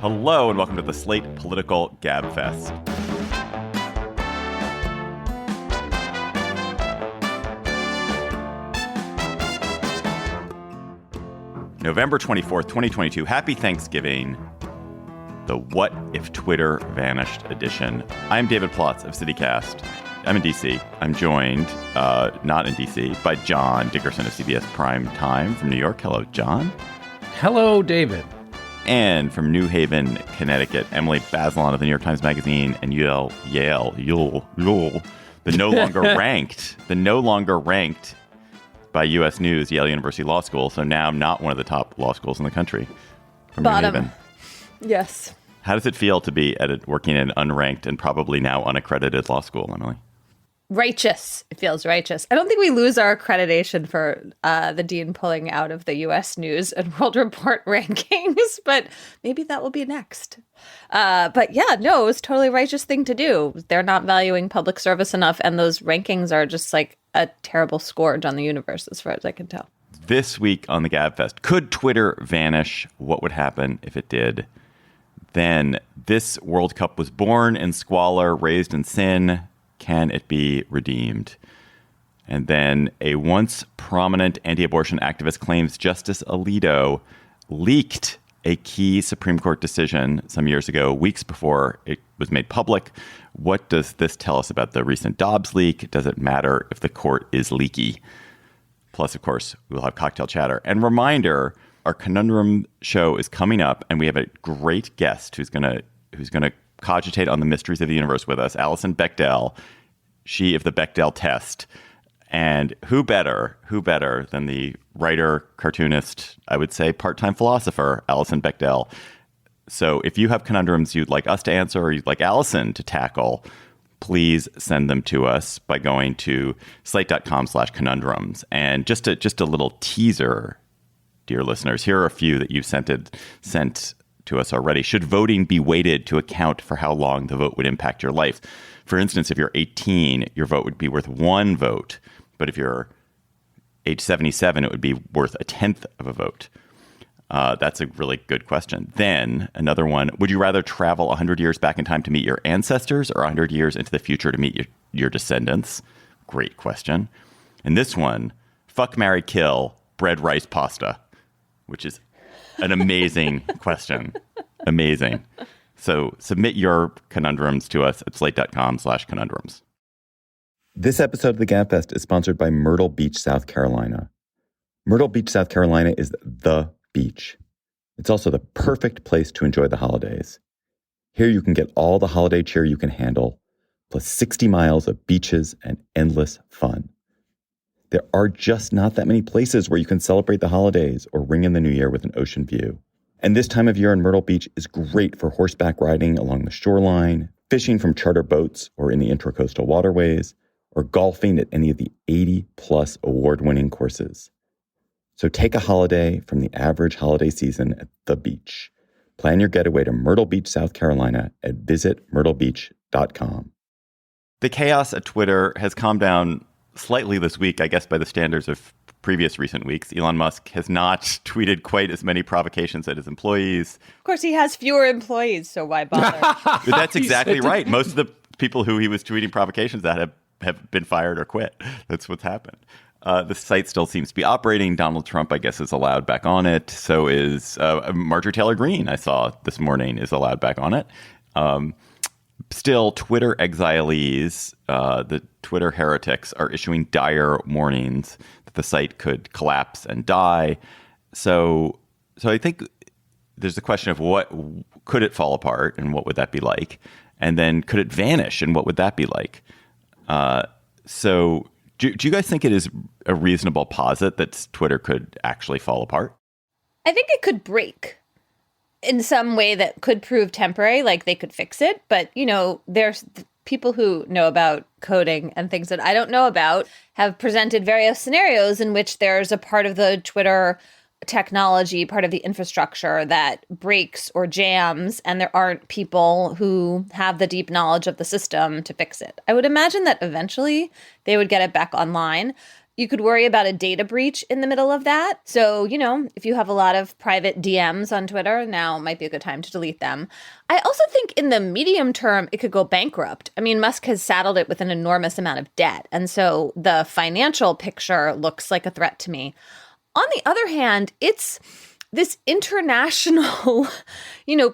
Hello and welcome to the Slate Political Gabfest. November 24th, 2022. Happy Thanksgiving. The What If Twitter Vanished edition. I'm David Plotz of CityCast. I'm in D.C. I'm joined, not in D.C., by John Dickinson of CBS Prime Time from New York. Hello, John. Hello, David. And from New Haven, Connecticut, Emily Bazelon of the New York Times Magazine and Yale, the no longer ranked by U.S. News, Yale University Law School. So now not one of the top law schools in the country. From Bottom. New Haven. Yes. How does it feel to be working in an unranked and probably now unaccredited law school, Emily? Righteous. It feels righteous. I don't think we lose our accreditation for the dean pulling out of the U.S. News and World Report rankings, but maybe that will be next. But yeah, no, it was a totally righteous thing to do. They're not valuing public service enough, and those rankings are just like a terrible scourge on the universe, as far as I can tell. This week on the Gabfest, could Twitter vanish? What would happen if it did? Then this World Cup was born in squalor, raised in sin. Can it be redeemed? And then a once prominent anti-abortion activist claims Justice Alito leaked a key Supreme Court decision some years ago, weeks before it was made public. What does this tell us about the recent Dobbs leak? Does it matter if the court is leaky? Plus, of course, we'll have cocktail chatter. And reminder, our Conundrum show is coming up, and we have a great guest who's gonna cogitate on the mysteries of the universe with us, Alison Bechdel, she of the Bechdel test. And who better than the writer, cartoonist, I would say part-time philosopher, Alison Bechdel. So if you have conundrums you'd like us to answer or you'd like Alison to tackle, please send them to us by going to slate.com/conundrums. And just a little teaser, dear listeners, here are a few that you've sent to us already. Should voting be weighted to account for how long the vote would impact your life? For instance, if you're 18, your vote would be worth one vote. But if you're age 77, it would be worth a tenth of a vote. That's a really good question. Then another one, would you rather travel 100 years back in time to meet your ancestors or 100 years into the future to meet your descendants? Great question. And this one, fuck, marry, kill, bread, rice, pasta, which is an amazing question. Amazing. So submit your conundrums to us at slate.com/conundrums. This episode of the Gabfest is sponsored by Myrtle Beach, South Carolina. Myrtle Beach, South Carolina is the beach. It's also the perfect place to enjoy the holidays. Here you can get all the holiday cheer you can handle, plus 60 miles of beaches and endless fun. There are just not that many places where you can celebrate the holidays or ring in the new year with an ocean view. And this time of year in Myrtle Beach is great for horseback riding along the shoreline, fishing from charter boats or in the intracoastal waterways, or golfing at any of the 80-plus award-winning courses. So take a holiday from the average holiday season at the beach. Plan your getaway to Myrtle Beach, South Carolina at visitmyrtlebeach.com. The chaos at Twitter has calmed down slightly this week, I guess, by the standards of previous recent weeks. Elon Musk has not tweeted quite as many provocations at his employees. Of course, he has fewer employees, so why bother? That's exactly right. Most of the people who he was tweeting provocations at have been fired or quit. That's what's happened. The site still seems to be operating. Donald Trump, I guess, is allowed back on it. So is Marjorie Taylor Greene, I saw this morning, is allowed back on it. Still, Twitter exilees, the Twitter heretics, are issuing dire warnings that the site could collapse and die. So I think there's the question of what could it fall apart and what would that be like? And then could it vanish and what would that be like? So do you guys think it is a reasonable posit that Twitter could actually fall apart? I think it could break in some way that could prove temporary, like they could fix it. But, you know, there's people who know about coding and things that I don't know about have presented various scenarios in which there's a part of the Twitter technology, part of the infrastructure that breaks or jams, and there aren't people who have the deep knowledge of the system to fix it. I would imagine that eventually they would get it back online. You could worry about a data breach in the middle of that. So, if you have a lot of private DMs on Twitter, now might be a good time to delete them. I also think in the medium term, it could go bankrupt. I mean, Musk has saddled it with an enormous amount of debt. And so the financial picture looks like a threat to me. On the other hand, it's this international,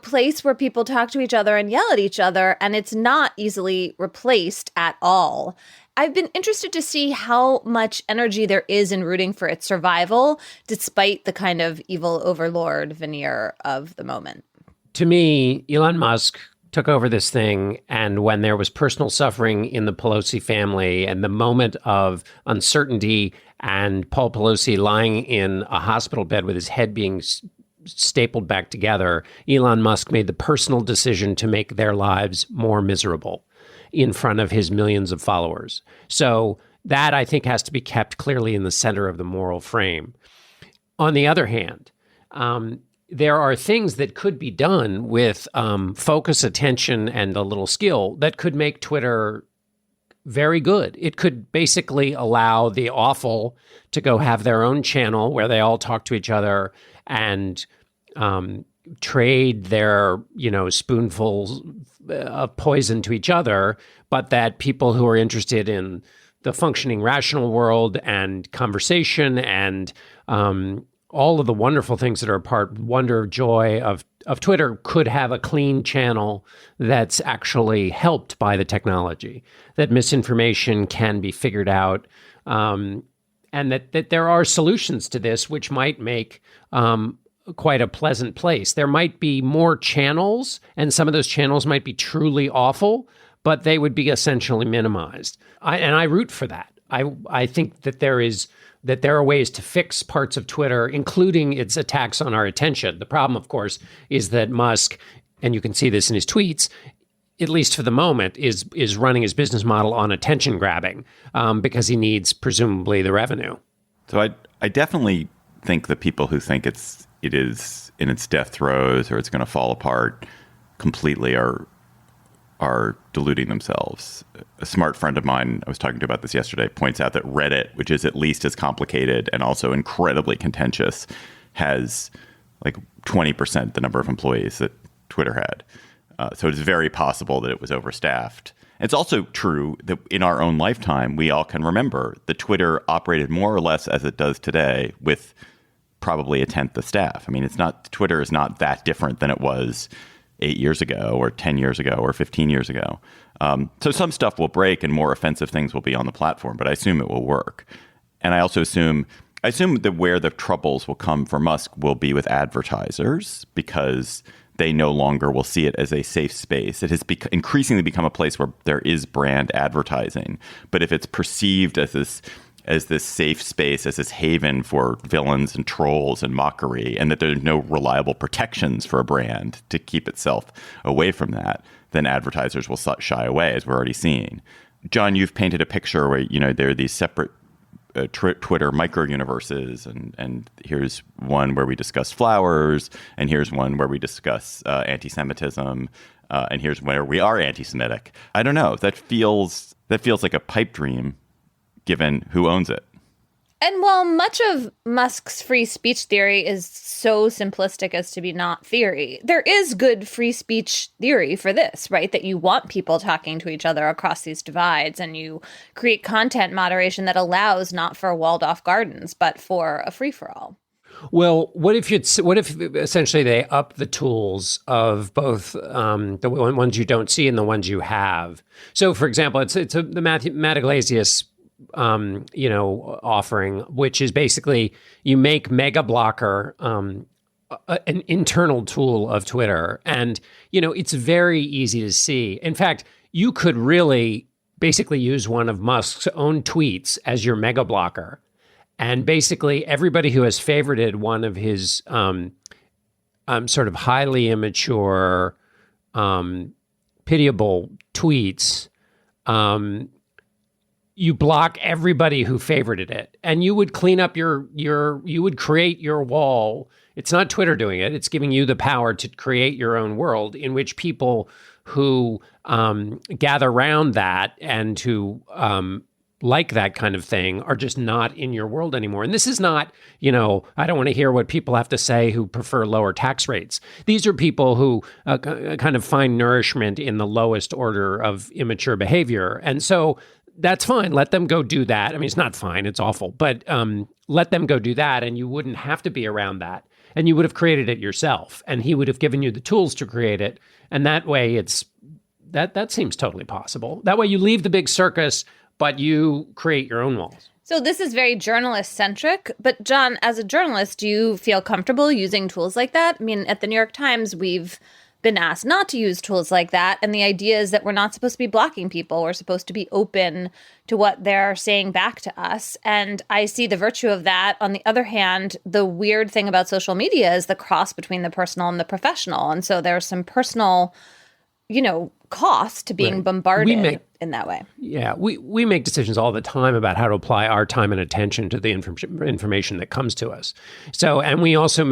place where people talk to each other and yell at each other, and it's not easily replaced at all. I've been interested to see how much energy there is in rooting for its survival, despite the kind of evil overlord veneer of the moment. To me, Elon Musk took over this thing, and when there was personal suffering in the Pelosi family and the moment of uncertainty and Paul Pelosi lying in a hospital bed with his head being stapled back together, Elon Musk made the personal decision to make their lives more miserable in front of his millions of followers. So that, I think, has to be kept clearly in the center of the moral frame. On the other hand, there are things that could be done with focus, attention, and a little skill that could make Twitter very good. It could basically allow the awful to go have their own channel where they all talk to each other and trade their, spoonfuls of poison to each other, but that people who are interested in the functioning rational world and conversation and all of the wonderful things that are wonder, joy of Twitter could have a clean channel that's actually helped by the technology, that misinformation can be figured out, and that there are solutions to this which might make quite a pleasant place. There might be more channels, and some of those channels might be truly awful, but they would be essentially minimized. I root for that. I think that there are ways to fix parts of Twitter, including its attacks on our attention. The problem, of course, is that Musk, and you can see this in his tweets, at least for the moment, is running his business model on attention grabbing because he needs, presumably, the revenue. So I definitely think that people who think it is in its death throes or it's going to fall apart completely are deluding themselves. A smart friend of mine, I was talking to about this yesterday, points out that Reddit, which is at least as complicated and also incredibly contentious, has like 20% the number of employees that Twitter had. So it's very possible that it was overstaffed. It's also true that in our own lifetime, we all can remember that Twitter operated more or less as it does today with probably a tenth the staff. I mean, Twitter is not that different than it was 8 years ago or 10 years ago or 15 years ago. So some stuff will break and more offensive things will be on the platform, but I assume it will work. And I also assume that where the troubles will come for Musk will be with advertisers because they no longer will see it as a safe space. It has increasingly become a place where there is brand advertising. But if it's perceived as this safe space, as this haven for villains and trolls and mockery, and that there's no reliable protections for a brand to keep itself away from that, then advertisers will shy away, as we're already seeing. John, you've painted a picture where, there are these separate Twitter micro-universes, and here's one where we discuss flowers, and here's one where we discuss anti-Semitism, and here's where we are anti-Semitic. I don't know. That feels like a pipe dream, given who owns it. And while much of Musk's free speech theory is so simplistic as to be not theory, there is good free speech theory for this, right? That you want people talking to each other across these divides, and you create content moderation that allows not for walled off gardens, but for a free-for-all. Well, what if essentially they up the tools of both the ones you don't see and the ones you have? So, for example, it's the Matt Iglesias offering, which is basically you make Mega Blocker an internal tool of Twitter. And, it's very easy to see. In fact, you could really basically use one of Musk's own tweets as your Mega Blocker. And basically everybody who has favorited one of his sort of highly immature, pitiable tweets, you block everybody who favorited it, and you would clean up you would create your wall. It's not Twitter doing it. It's giving you the power to create your own world in which people who gather around that and who like that kind of thing are just not in your world anymore. And this is not, I don't want to hear what people have to say who prefer lower tax rates. These are people who kind of find nourishment in the lowest order of immature behavior. And so that's fine. Let them go do that. I mean, it's not fine. It's awful. But let them go do that, and you wouldn't have to be around that. And you would have created it yourself, and he would have given you the tools to create it. And that way, that seems totally possible. That way, you leave the big circus, but you create your own walls. So this is very journalist-centric. But John, as a journalist, do you feel comfortable using tools like that? I mean, at the New York Times, we've been asked not to use tools like that. And the idea is that we're not supposed to be blocking people. We're supposed to be open to what they're saying back to us. And I see the virtue of that. On the other hand, the weird thing about social media is the cross between the personal and the professional. And so there's some personal, cost to being bombarded in that way. Yeah, we make decisions all the time about how to apply our time and attention to the information that comes to us. So, and we also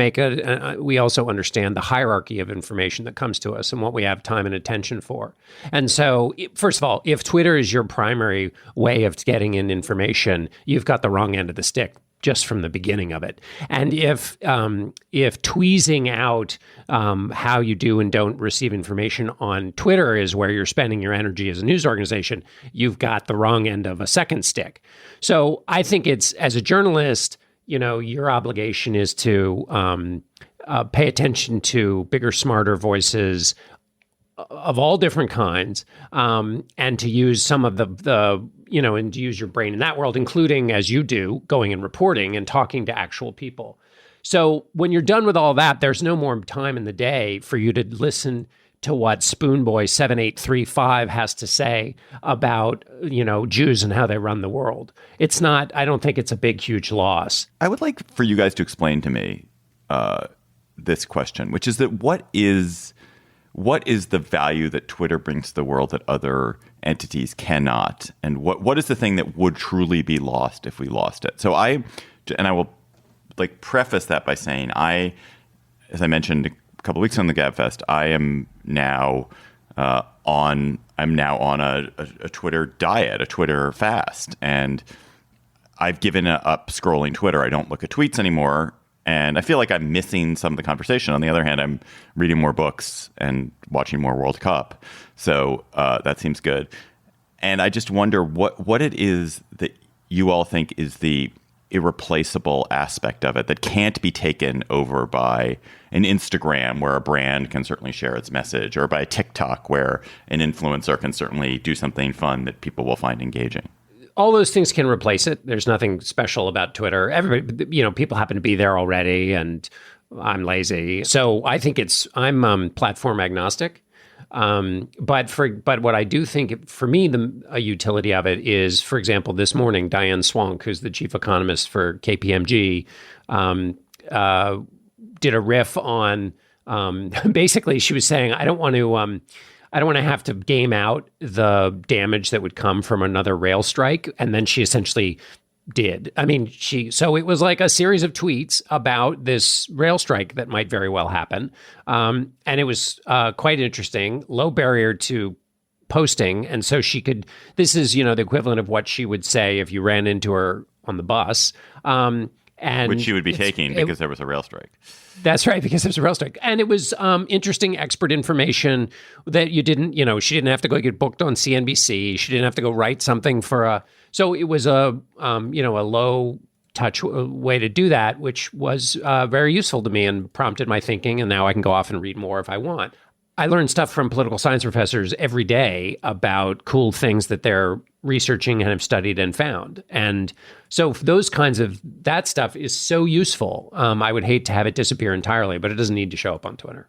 we also understand the hierarchy of information that comes to us and what we have time and attention for. And so, first of all, if Twitter is your primary way of getting in information, you've got the wrong end of the stick just from the beginning of it. And if tweezing out how you do and don't receive information on Twitter is where you're spending your energy as a news organization, you've got the wrong end of a second stick. So I think it's, as a journalist, your obligation is to pay attention to bigger, smarter voices of all different kinds, and to use some of the and to use your brain in that world, including, as you do, going and reporting and talking to actual people. So when you're done with all that, there's no more time in the day for you to listen to what Spoonboy 7835 has to say about, Jews and how they run the world. It's not, I don't think it's a big, huge loss. I would like for you guys to explain to me this question, which is that what is the value that Twitter brings to the world that other entities cannot? And what is the thing that would truly be lost if we lost it? So I will preface that by saying as I mentioned a couple of weeks on the Gabfest, I am now on a Twitter diet, a Twitter fast. And I've given up scrolling Twitter. I don't look at tweets anymore. And I feel like I'm missing some of the conversation. On the other hand, I'm reading more books and watching more World Cup. So that seems good. And I just wonder what it is that you all think is the irreplaceable aspect of it that can't be taken over by an Instagram where a brand can certainly share its message, or by TikTok where an influencer can certainly do something fun that people will find engaging. All those things can replace it. There's nothing special about Twitter. Everybody, people happen to be there already, and I'm lazy. So I think I'm platform agnostic. But what I do think, for me, a utility of it is, for example, this morning, Diane Swonk, who's the chief economist for KPMG, did a riff on, basically she was saying, I don't want to have to game out the damage that would come from another rail strike. And then she essentially did. I mean, so it was like a series of tweets about this rail strike that might very well happen. And it was quite interesting, low barrier to posting. And so this is, the equivalent of what she would say if you ran into her on the bus. Which she would be taking because there was a rail strike. That's right, because there's a rail strike. And it was interesting expert information that she didn't have to go get booked on CNBC. She didn't have to go write something so it was a low touch way to do that, which was very useful to me and prompted my thinking. And now I can go off and read more if I want. I learn stuff from political science professors every day about cool things that they're researching and have studied and found. And so that stuff is so useful. I would hate to have it disappear entirely, but it doesn't need to show up on Twitter.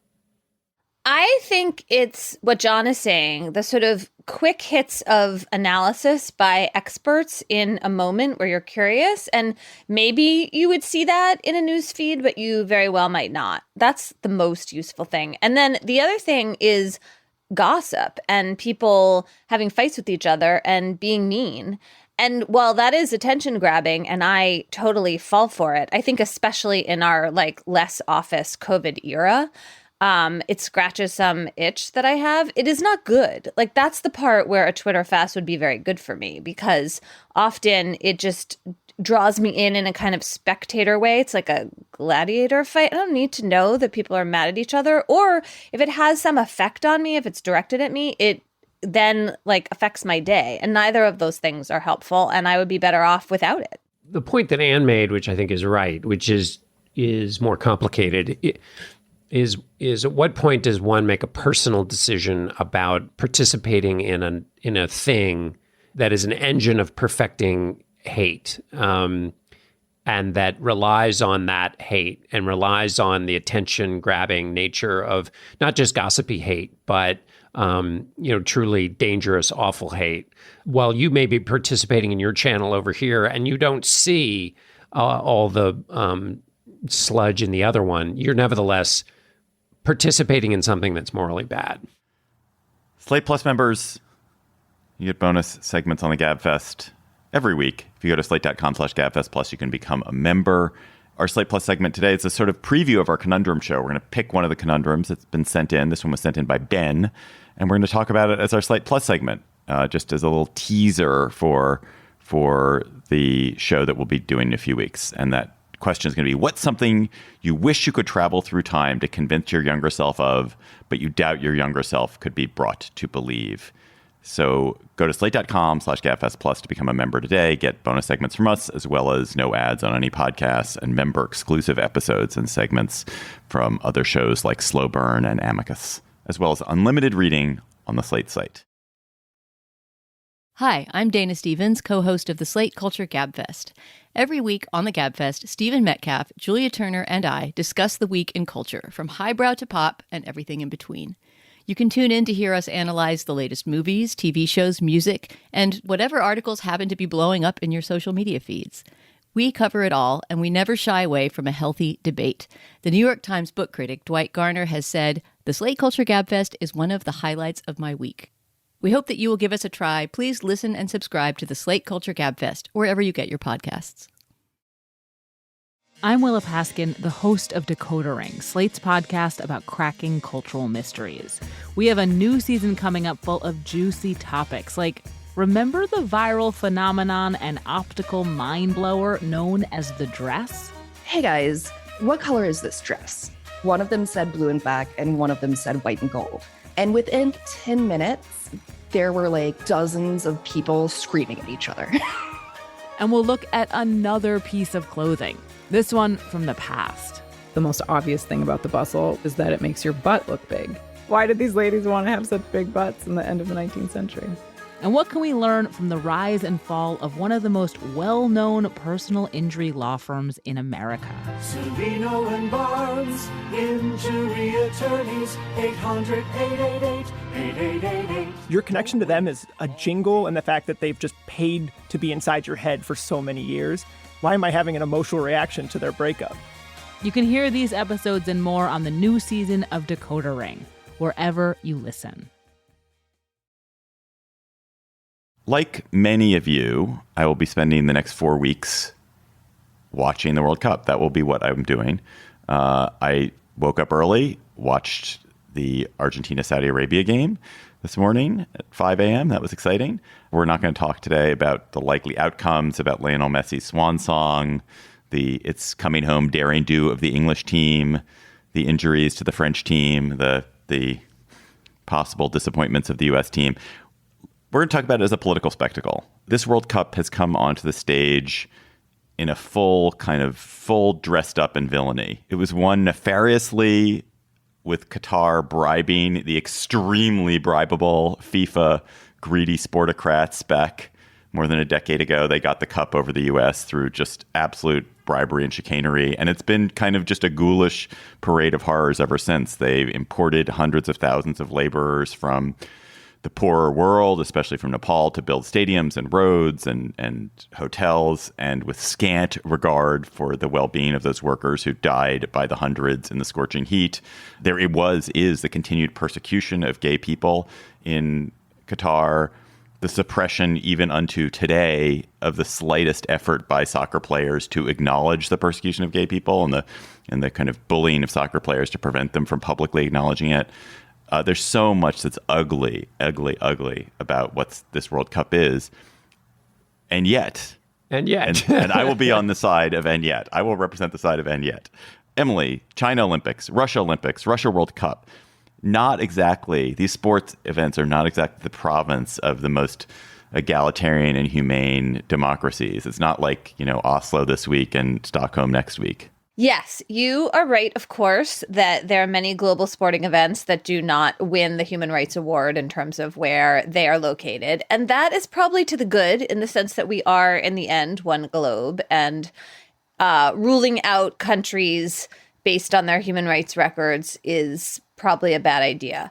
I think it's what John is saying, the sort of quick hits of analysis by experts in a moment where you're curious. And maybe you would see that in a news feed, but you very well might not. That's the most useful thing. And then the other thing is gossip and people having fights with each other and being mean. And while that is attention grabbing, and I totally fall for it, I think especially in our less office COVID era, It scratches some itch that I have. It is not good. Like, that's the part where a Twitter fast would be very good for me, because often it just draws me in a kind of spectator way. It's like a gladiator fight. I don't need to know that people are mad at each other, or if it has some effect on me, if it's directed at me, it then like affects my day. And neither of those things are helpful, and I would be better off without it. The point that Anne made, which I think is right, which is more complicated, is at what point does one make a personal decision about participating in a thing that is an engine of perfecting hate, and that relies on that hate and relies on the attention-grabbing nature of not just gossipy hate, but truly dangerous, awful hate. While you may be participating in your channel over here and you don't see all the sludge in the other one, you're nevertheless participating in something that's morally bad. Slate Plus members, you get bonus segments on the Gabfest every week. If you go to slate.com/Gabfest Plus, you can become a member. Our Slate Plus segment today is a sort of preview of our conundrum show. We're going to pick one of the conundrums that's been sent in. This one was sent in by Ben, and we're going to talk about it as our Slate Plus segment, just as a little teaser for the show that we'll be doing in a few weeks. And that question is going to be, what's something you wish you could travel through time to convince your younger self of, but you doubt your younger self could be brought to believe? So go to slate.com/Gabfest Plus to become a member today. Get bonus segments from us, as well as no ads on any podcasts and member exclusive episodes and segments from other shows like Slow Burn and Amicus, as well as unlimited reading on the Slate site. Hi, I'm Dana Stevens, co-host of the Slate Culture Gabfest. Every week on the Gabfest, Stephen Metcalf, Julia Turner, and I discuss the week in culture, from highbrow to pop and everything in between. You can tune in to hear us analyze the latest movies, TV shows, music, and whatever articles happen to be blowing up in your social media feeds. We cover it all, and we never shy away from a healthy debate. The New York Times book critic Dwight Garner has said, "The Slate Culture Gabfest is one of the highlights of my week." We hope that you will give us a try. Please listen and subscribe to the Slate Culture Gabfest, wherever you get your podcasts. I'm Willa Paskin, the host of Decoder Ring, Slate's podcast about cracking cultural mysteries. We have a new season coming up full of juicy topics, like, remember the viral phenomenon and optical mind blower known as the dress? Hey guys, what color is this dress? One of them said blue and black, and one of them said white and gold. And within 10 minutes, there were like dozens of people screaming at each other. And we'll look at another piece of clothing, this one from the past. The most obvious thing about the bustle is that it makes your butt look big. Why did these ladies want to have such big butts in the end of the 19th century? And what can we learn from the rise and fall of one of the most well-known personal injury law firms in America? Savino and Barnes, injury attorneys, 800-888-8888. Your connection to them is a jingle, and the fact that they've just paid to be inside your head for so many years. Why am I having an emotional reaction to their breakup? You can hear these episodes and more on the new season of Decoder Ring, wherever you listen. Like many of you, I will be spending the next 4 weeks watching the World Cup. That will be what I'm doing. I woke up early, watched the Argentina-Saudi Arabia game this morning at 5 a.m. That was exciting. We're not going to talk today about the likely outcomes, about Lionel Messi's swan song, the it's coming home daring do of the English team, the injuries to the French team, the possible disappointments of the U.S. team. We're going to talk about it as a political spectacle. This World Cup has come onto the stage in a full dressed up in villainy. It was won nefariously with Qatar bribing the extremely bribable FIFA greedy sportocrats back more than a decade ago. They got the cup over the U.S. through just absolute bribery and chicanery. And it's been kind of just a ghoulish parade of horrors ever since. They've imported hundreds of thousands of laborers from the poorer world, especially from Nepal, to build stadiums and roads and hotels, and with scant regard for the well-being of those workers who died by the hundreds in the scorching heat. There is the continued persecution of gay people in Qatar. the suppression, even unto today, of the slightest effort by soccer players to acknowledge the persecution of gay people and the kind of bullying of soccer players to prevent them from publicly acknowledging it. There's so much that's ugly about what this World Cup is. And yet, and I will be on the side of and yet. I will represent the side of and yet. Emily, China Olympics, Russia World Cup. Not exactly, these sports events are not exactly the province of the most egalitarian and humane democracies. It's not like, Oslo this week and Stockholm next week. Yes, you are right, of course, that there are many global sporting events that do not win the Human Rights Award in terms of where they are located. And that is probably to the good in the sense that we are, in the end, one globe. And ruling out countries based on their human rights records is probably a bad idea.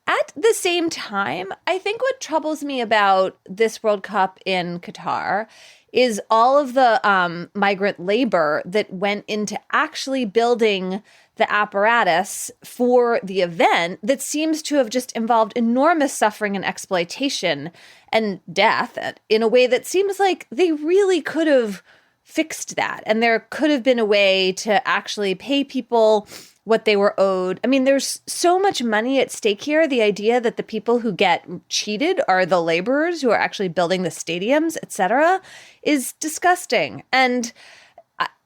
At the same time, I think what troubles me about this World Cup in Qatar is all of the migrant labor that went into actually building the apparatus for the event that seems to have just involved enormous suffering and exploitation and death in a way that seems like they really could have fixed that. And there could have been a way to actually pay people what they were owed. I mean, there's so much money at stake here. The idea that the people who get cheated are the laborers who are actually building the stadiums, et cetera, is disgusting. And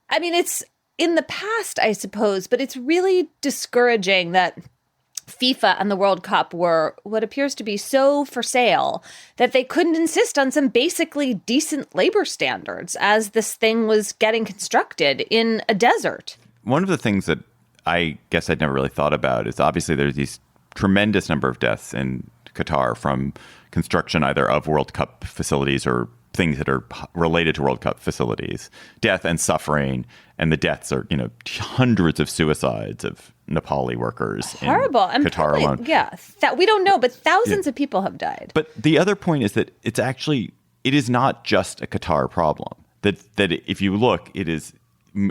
I mean, it's in the past, I suppose, but it's really discouraging that FIFA and the World Cup were what appears to be so for sale that they couldn't insist on some basically decent labor standards as this thing was getting constructed in a desert. One of the things that I guess I'd never really thought about is obviously there's these tremendous number of deaths in Qatar from construction either of World Cup facilities or things that are related to World Cup facilities, death and suffering. And the deaths are, hundreds of suicides of Nepali workers. Horrible. In Qatar alone. Yeah. We don't know, but thousands of people have died. But the other point is that it is not just a Qatar problem. That if you look, it is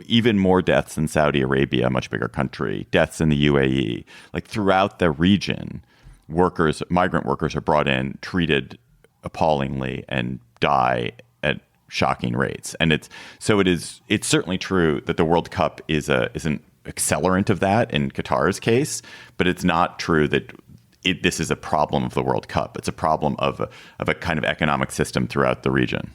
even more deaths in Saudi Arabia, a much bigger country, deaths in the UAE. Like throughout the region, migrant workers are brought in, treated appallingly, and die at shocking rates. And it's certainly true that the World Cup is an accelerant of that in Qatar's case, but it's not true that this is a problem of the World Cup. It's a problem of a kind of economic system throughout the region.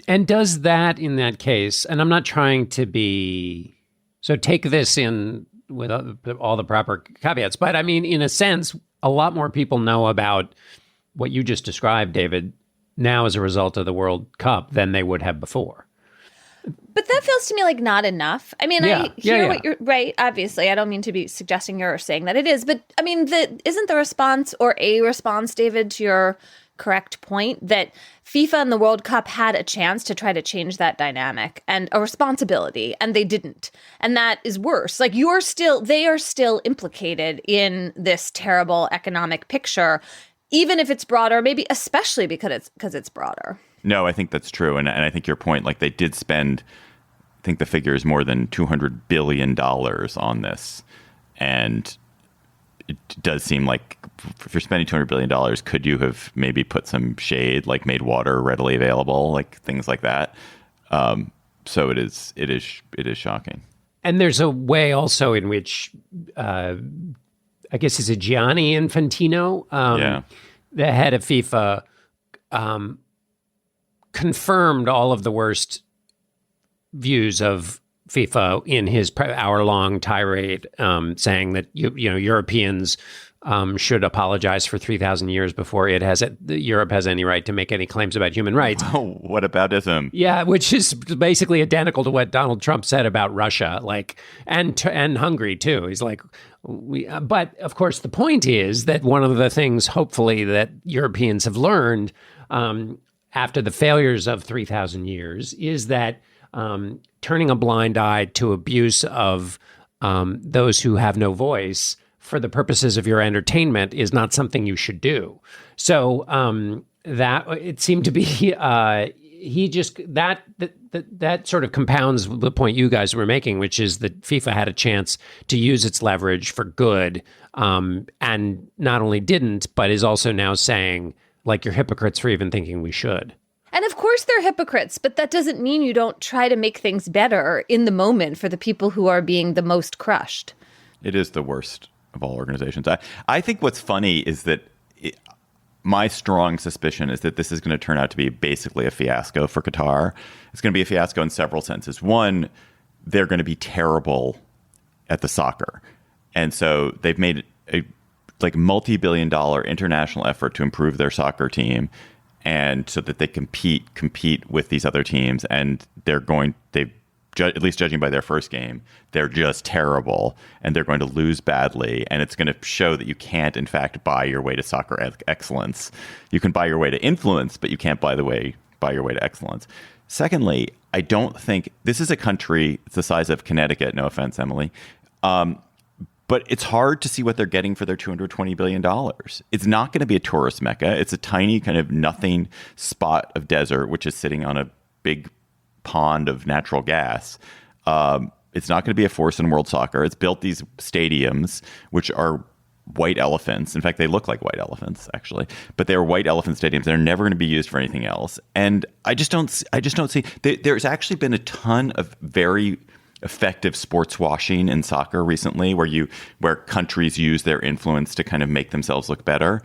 And does that, in that case, and I'm not trying to be, so take this in with all the proper caveats, but I mean, in a sense, a lot more people know about what you just described, David, now as a result of the World Cup than they would have before. But that feels to me like not enough. I mean, I hear what you're right. Obviously, I don't mean to be suggesting you're saying that it is, but I mean, isn't the response or a response, David, to your correct point that FIFA and the World Cup had a chance to try to change that dynamic and a responsibility, and they didn't. And that is worse. Like they are still implicated in this terrible economic picture, even if it's broader, maybe especially because it's broader. No, I think that's true. And I think your point, like they did spend, I think the figure is more than $200 billion on this. And it does seem like if you're spending $200 billion, could you have maybe put some shade, like made water readily available, like things like that? So it is shocking. And there's a way also in which, I guess it's Gianni Infantino, the head of FIFA, confirmed all of the worst views of FIFA in his hour-long tirade, saying that Europeans should apologize for 3,000 years before Europe has any right to make any claims about human rights. Oh, what aboutism? Yeah, which is basically identical to what Donald Trump said about Russia, and Hungary too. He's like, but of course the point is that one of the things, hopefully, that Europeans have learned after the failures of 3,000 years is that turning a blind eye to abuse of those who have no voice for the purposes of your entertainment is not something you should do. So that it seemed to be that sort of compounds the point you guys were making, which is that FIFA had a chance to use its leverage for good, and not only didn't, but is also now saying, like you're hypocrites for even thinking we should. And of course they're hypocrites, but that doesn't mean you don't try to make things better in the moment for the people who are being the most crushed. It is the worst of all organizations. I think what's funny is that my strong suspicion is that this is going to turn out to be basically a fiasco for Qatar. It's going to be a fiasco in several senses. One, they're going to be terrible at the soccer. And so they've made a multi-billion-dollar international effort to improve their soccer team, and so that they compete with these other teams. And at least judging by their first game, they're just terrible, and they're going to lose badly. And it's going to show that you can't, in fact, buy your way to soccer excellence. You can buy your way to influence, but you can't buy your way to excellence. Secondly, I don't think this is a country, it's the size of Connecticut, no offense, Emily, but it's hard to see what they're getting for their $220 billion. It's not going to be a tourist mecca. It's a tiny kind of nothing spot of desert, which is sitting on a big pond of natural gas. It's not going to be a force in world soccer. It's built these stadiums, which are white elephants. In fact, they look like white elephants, actually. But they're white elephant stadiums. They're never going to be used for anything else. And I just don't see. There's actually been a ton of very effective sports washing in soccer recently, where countries use their influence to kind of make themselves look better.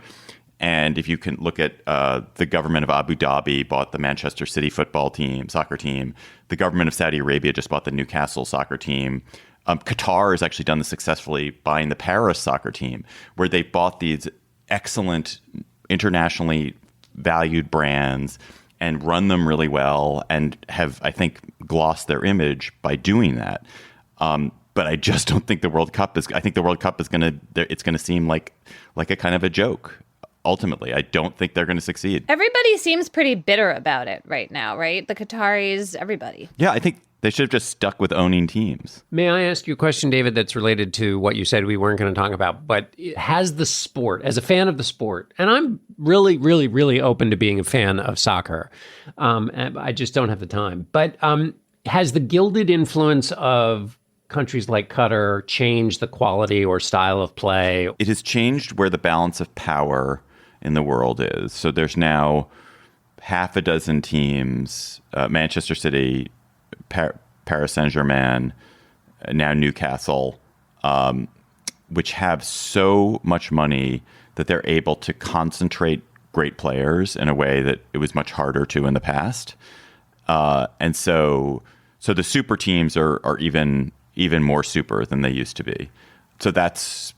And if you can look at the government of Abu Dhabi bought the Manchester City soccer team. The government of Saudi Arabia just bought the Newcastle soccer team. Qatar has actually done this successfully, buying the Paris soccer team, where they bought these excellent internationally valued brands and run them really well, and have, I think, glossed their image by doing that. But I just don't think the World Cup is. I think the World Cup is going to seem like a kind of a joke. Ultimately, I don't think they're going to succeed. Everybody seems pretty bitter about it right now, right? The Qataris, everybody. Yeah, I think they should have just stuck with owning teams. May I ask you a question, David, that's related to what you said we weren't going to talk about, but has the sport, as a fan of the sport, and I'm really, really, really open to being a fan of soccer. I just don't have the time. But has the gilded influence of countries like Qatar changed the quality or style of play? It has changed where the balance of power in the world is. So there's now half a dozen teams, Manchester City, Paris Saint-Germain, now Newcastle, which have so much money that they're able to concentrate great players in a way that it was much harder to in the past. And so the super teams are even more super than they used to be. So that's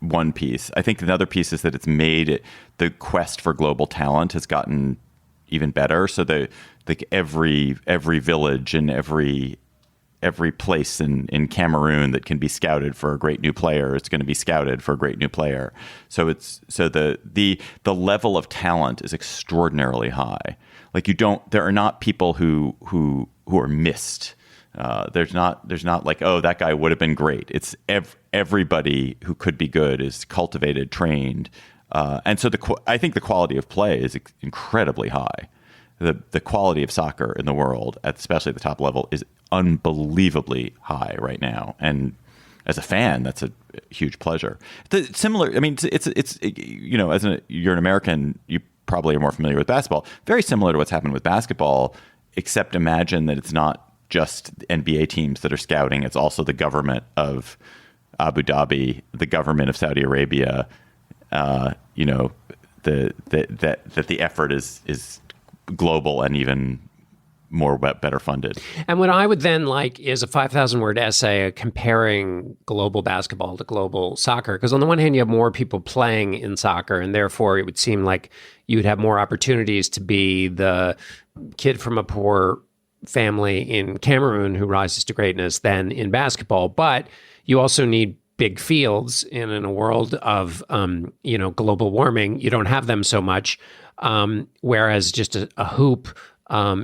one piece. I think another piece is that it's made the quest for global talent has gotten even better. So every village and every place in Cameroon that can be scouted for a great new player, it's going to be scouted for a great new player. So the level of talent is extraordinarily high. Like there are not people who are missed. There's not like, oh, that guy would have been great. It's everybody who could be good is cultivated, trained. And so I think the quality of play is incredibly high. The quality of soccer in the world, especially at the top level, is unbelievably high right now. And as a fan, that's a huge pleasure. Similar, I mean, it's you're an American, you probably are more familiar with basketball. Very similar to what's happened with basketball, except imagine that it's not just NBA teams that are scouting. It's also the government of Abu Dhabi, the government of Saudi Arabia. That the effort is global and even more better funded. And what I would then like is a 5,000-word essay comparing global basketball to global soccer. Because on the one hand, you have more people playing in soccer, and therefore it would seem like you would have more opportunities to be the kid from a poor family in Cameroon who rises to greatness than in basketball. But you also need big fields, and in a world of global warming, you don't have them so much. Whereas just a hoop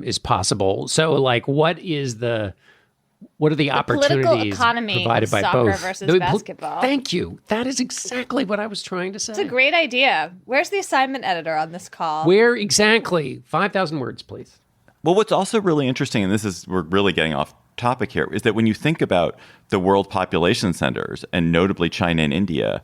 is possible. So, like, what are the opportunities provided by soccer both? Versus basketball. Thank you. That is exactly what I was trying to say. It's a great idea. Where's the assignment editor on this call? Where exactly? 5,000 words, please. Well, what's also really interesting, and we're really getting off topic here, is that when you think about the world population centers, and notably China and India,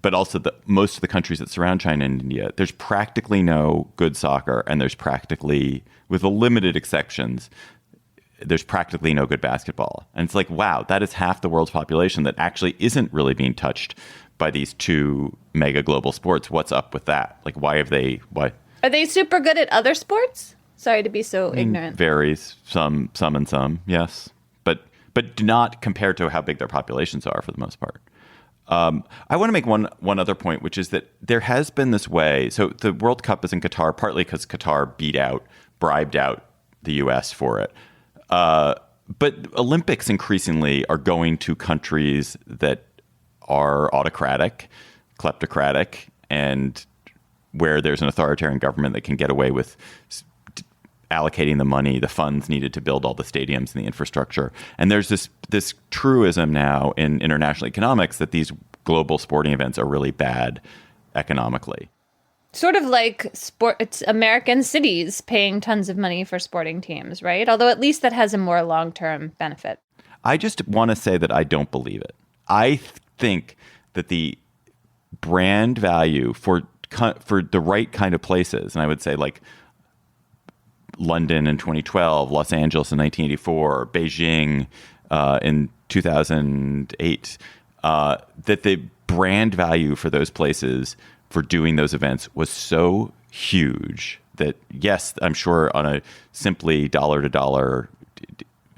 but also most of the countries that surround China and India, there's practically no good soccer, and there's practically, with the limited exceptions, there's practically no good basketball. And it's like, wow, that is half the world's population that actually isn't really being touched by these two mega global sports. What's up with that? Like, why? Are they super good at other sports? Sorry to be so ignorant. Varies. Some and some, yes. But do not compare to how big their populations are for the most part. I want to make one other point, which is that there has been this way. So the World Cup is in Qatar, partly because Qatar bribed out the U.S. for it. But Olympics increasingly are going to countries that are autocratic, kleptocratic, and where there's an authoritarian government that can get away with allocating the money, the funds needed to build all the stadiums and the infrastructure. And there's this truism now in international economics that these global sporting events are really bad economically. Sort of like it's American cities paying tons of money for sporting teams, right? Although at least that has a more long-term benefit. I just want to say that I don't believe it. I think that the brand value for the right kind of places, and I would say like London in 2012, Los Angeles in 1984, Beijing in 2008, that the brand value for those places for doing those events was so huge that, yes, I'm sure on a simply dollar to dollar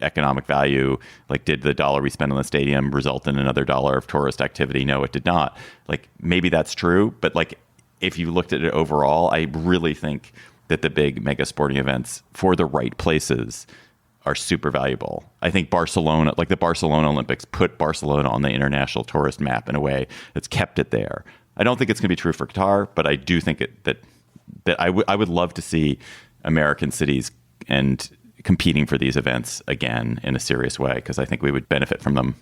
economic value, like did the dollar we spent on the stadium result in another dollar of tourist activity? No, it did not. Like maybe that's true, but like if you looked at it overall, I really think that the big mega sporting events for the right places are super valuable. I think Barcelona, like the Barcelona Olympics, put Barcelona on the international tourist map in a way that's kept it there. I don't think it's going to be true for Qatar, but I do think that I would love to see American cities and competing for these events again in a serious way, because I think we would benefit from them.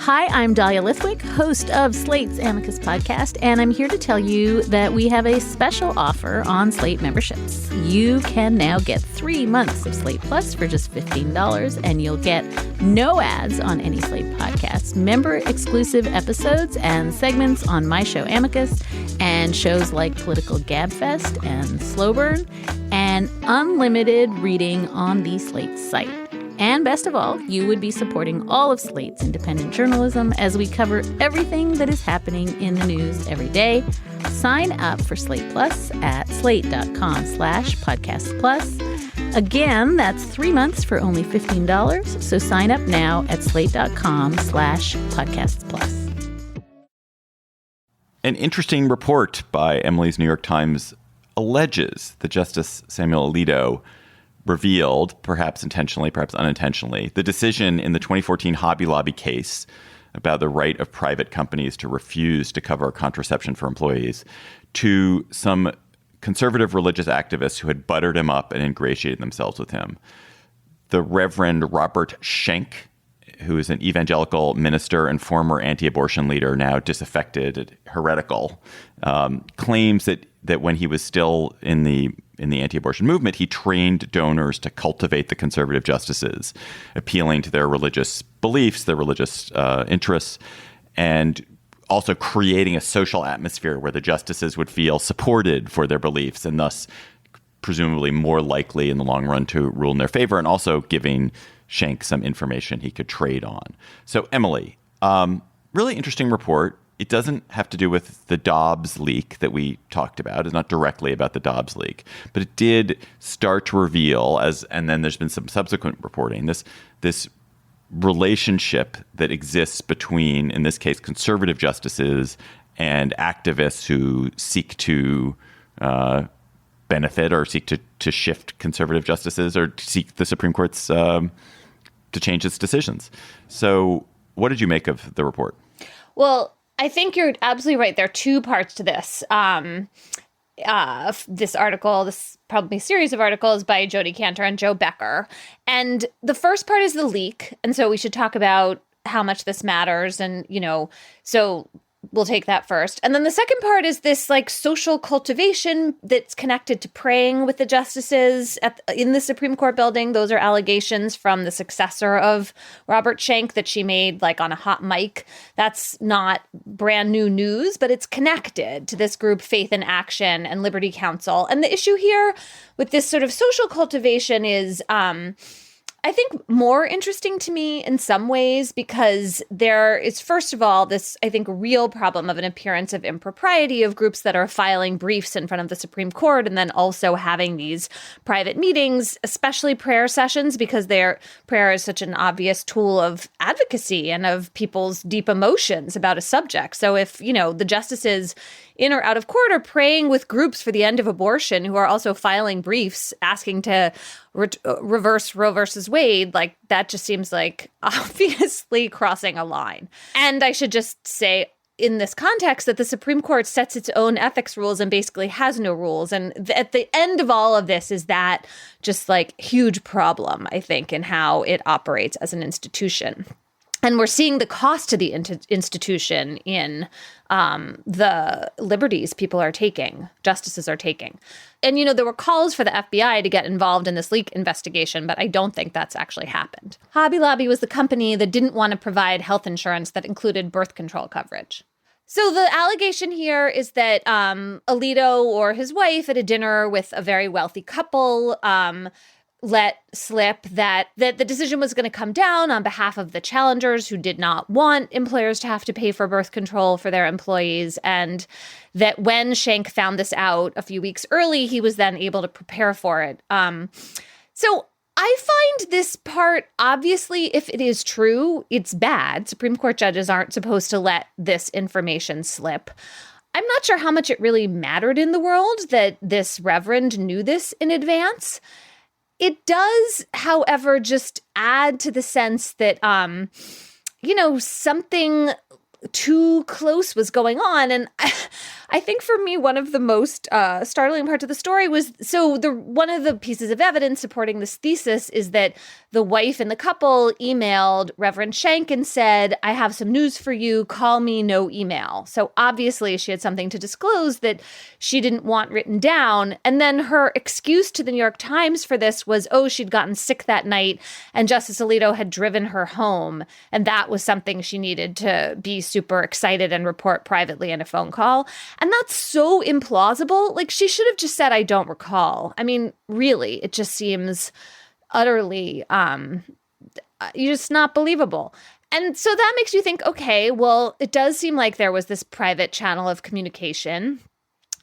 Hi, I'm Dahlia Lithwick, host of Slate's Amicus podcast, and I'm here to tell you that we have a special offer on Slate memberships. You can now get 3 months of Slate Plus for just $15, and you'll get no ads on any Slate podcasts, member-exclusive episodes and segments on my show Amicus, and shows like Political Gabfest and Slow Burn, and unlimited reading on the Slate site. And best of all, you would be supporting all of Slate's independent journalism as we cover everything that is happening in the news every day. Sign up for Slate Plus at slate.com/podcast plus. Again, that's 3 months for only $15. So sign up now at slate.com/podcasts plus. An interesting report by Emily's New York Times alleges that Justice Samuel Alito revealed, perhaps intentionally, perhaps unintentionally, the decision in the 2014 Hobby Lobby case about the right of private companies to refuse to cover contraception for employees to some conservative religious activists who had buttered him up and ingratiated themselves with him. The Reverend Robert Schenck, who is an evangelical minister and former anti-abortion leader, now disaffected, heretical, claims that when he was still in the anti-abortion movement, he trained donors to cultivate the conservative justices, appealing to their religious beliefs, their religious interests, and also creating a social atmosphere where the justices would feel supported for their beliefs and thus presumably more likely in the long run to rule in their favor, and also giving Schenck some information he could trade on. So, Emily, really interesting report. It doesn't have to do with the Dobbs leak that we talked about. It's not directly about the Dobbs leak, but it did start to reveal, and then there's been some subsequent reporting, this relationship that exists between, in this case, conservative justices and activists who seek to benefit or seek to shift conservative justices or seek the Supreme Court's to change its decisions. So what did you make of the report? Well, I think you're absolutely right. There are two parts to this. This article, this probably series of articles by Jodi Kantor and Joe Becker. And the first part is the leak. And so we should talk about how much this matters. And, so we'll take that first. And then the second part is this like social cultivation that's connected to praying with the justices in the Supreme Court building. Those are allegations from the successor of Robert Schenck that she made like on a hot mic. That's not brand new news, but it's connected to this group Faith in Action and Liberty Counsel. And the issue here with this sort of social cultivation is I think more interesting to me in some ways because there is, first of all, this, I think, real problem of an appearance of impropriety of groups that are filing briefs in front of the Supreme Court and then also having these private meetings, especially prayer sessions, because prayer is such an obvious tool of advocacy and of people's deep emotions about a subject. So if, the justices in or out of court are praying with groups for the end of abortion who are also filing briefs asking to reverse Roe versus Wade, like that just seems like obviously crossing a line. And I should just say in this context that the Supreme Court sets its own ethics rules and basically has no rules. And at the end of all of this is that just like huge problem, I think, in how it operates as an institution. And we're seeing the cost to the institution in the liberties people are taking, justices are taking. And, there were calls for the FBI to get involved in this leak investigation, but I don't think that's actually happened. Hobby Lobby was the company that didn't want to provide health insurance that included birth control coverage. So the allegation here is that Alito or his wife at a dinner with a very wealthy couple let slip that the decision was going to come down on behalf of the challengers who did not want employers to have to pay for birth control for their employees, and that when Schenck found this out a few weeks early, he was then able to prepare for it. So I find this part, obviously, if it is true, it's bad. Supreme Court judges aren't supposed to let this information slip. I'm not sure how much it really mattered in the world that this reverend knew this in advance. It does, however, just add to the sense that, something too close was going on. And I think for me, one of the most startling parts of the story was, one of the pieces of evidence supporting this thesis is that the wife and the couple emailed Reverend Schenck and said, I have some news for you, call me, no email. So obviously she had something to disclose that she didn't want written down. And then her excuse to the New York Times for this was, she'd gotten sick that night and Justice Alito had driven her home. And that was something she needed to be super excited and report privately in a phone call. And that's so implausible. Like, she should have just said, I don't recall. I mean, really, it just seems utterly, just not believable. And so that makes you think, okay, well, it does seem like there was this private channel of communication.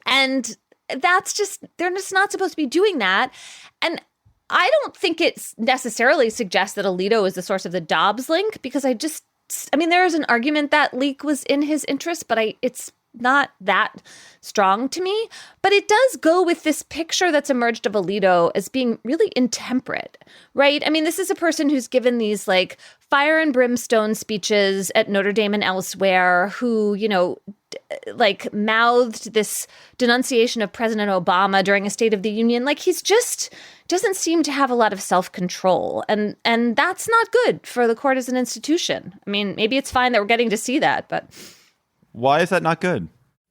And they're just not supposed to be doing that. And I don't think it necessarily suggests that Alito is the source of the Dobbs link, because there is an argument that leak was in his interest, but it's not that strong to me. But it does go with this picture that's emerged of Alito as being really intemperate, right? I mean, this is a person who's given these like fire and brimstone speeches at Notre Dame and elsewhere, who, mouthed this denunciation of President Obama during a State of the Union. Like, he's just doesn't seem to have a lot of self-control. And that's not good for the court as an institution. I mean, maybe it's fine that we're getting to see that, but... Why is that not good?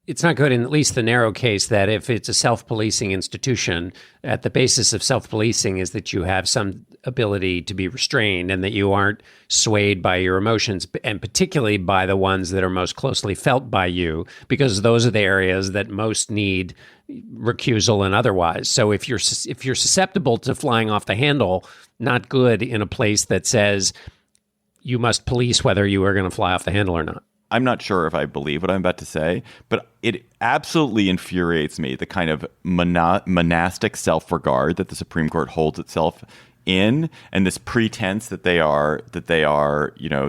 It's not good in at least the narrow case that if it's a self-policing institution, at the basis of self-policing is that you have some ability to be restrained and that you aren't swayed by your emotions, and particularly by the ones that are most closely felt by you, because those are the areas that most need recusal and otherwise. So if you're susceptible to flying off the handle, not good in a place that says you must police whether you are going to fly off the handle or not. I'm not sure if I believe what I'm about to say, but it absolutely infuriates me, the kind of monastic self-regard that the Supreme Court holds itself in, and this pretense that they are,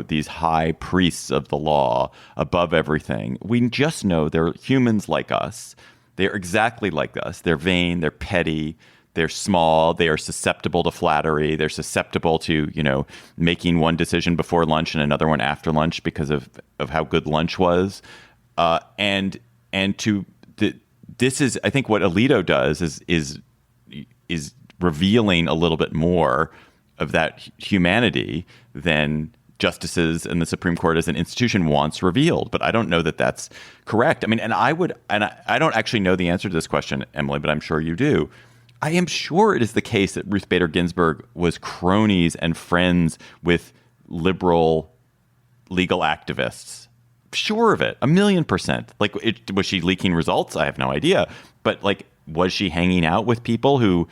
these high priests of the law above everything. We just know they're humans like us. They're exactly like us. They're vain. They're petty. They're small. They are susceptible to flattery. They're susceptible to, making one decision before lunch and another one after lunch because of how good lunch was. This is, I think, what Alito does is revealing a little bit more of that humanity than justices and the Supreme Court as an institution wants revealed. But I don't know that that's correct. I mean, I don't actually know the answer to this question, Emily, but I'm sure you do. I am sure it is the case that Ruth Bader Ginsburg was cronies and friends with liberal legal activists. Sure of it, 1,000,000%. Like, was she leaking results? I have no idea. But like, was she hanging out with people who